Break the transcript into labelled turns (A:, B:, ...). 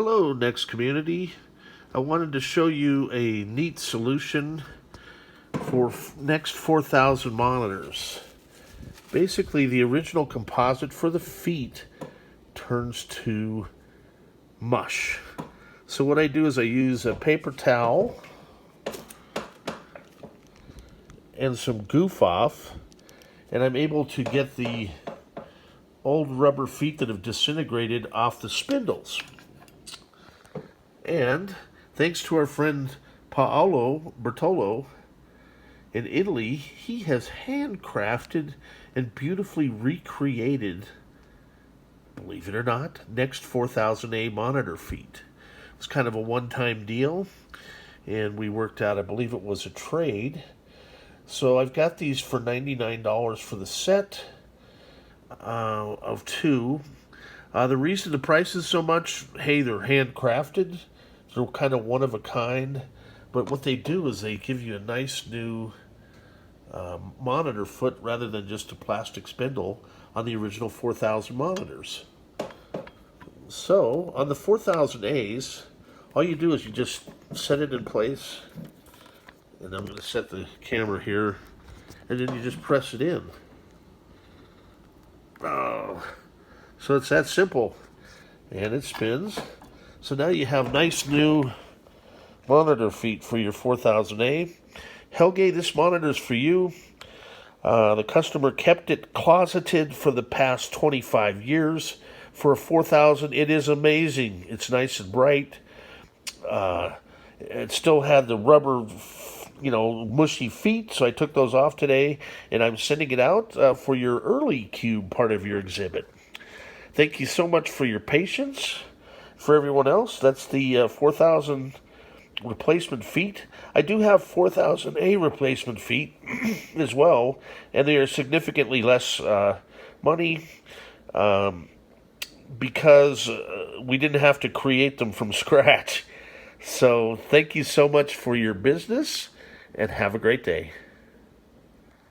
A: Hello, NeXT community. I wanted to show you a neat solution for NeXT 4000 monitors. Basically, the original composite for the feet turns to mush. So what I do is I use a paper towel and some goof off, and I'm able to get the old rubber feet that have disintegrated off the spindles. And thanks to our friend Paolo Bertolo in Italy, he has handcrafted and beautifully recreated, believe it or not, NeXT 4000A monitor feet. It was kind of a one-time deal, and we worked out, I believe it was a trade. So I've got these for $99 for the set of two. The reason the price is so much, hey, they're handcrafted. They're kind of one of a kind. But what they do is they give you a nice new monitor foot rather than just a plastic spindle on the original 4000 monitors. So on the 4000As, all you do is you just set it in place. And I'm going to set the camera here. And then you just press it in. Oh. So it's that simple, and it spins. So now you have nice new monitor feet for your 4000A. Helge, this monitor is for you. The customer kept it closeted for the past 25 years. For a 4000, it is amazing. It's nice and bright. It still had the rubber, mushy feet, so I took those off today, and I'm sending it out for your early cube part of your exhibit. Thank you so much for your patience. For everyone else, that's the 4000 replacement feet. I do have 4000A replacement feet as well, and they are significantly less money because we didn't have to create them from scratch. So thank you so much for your business, and have a great day.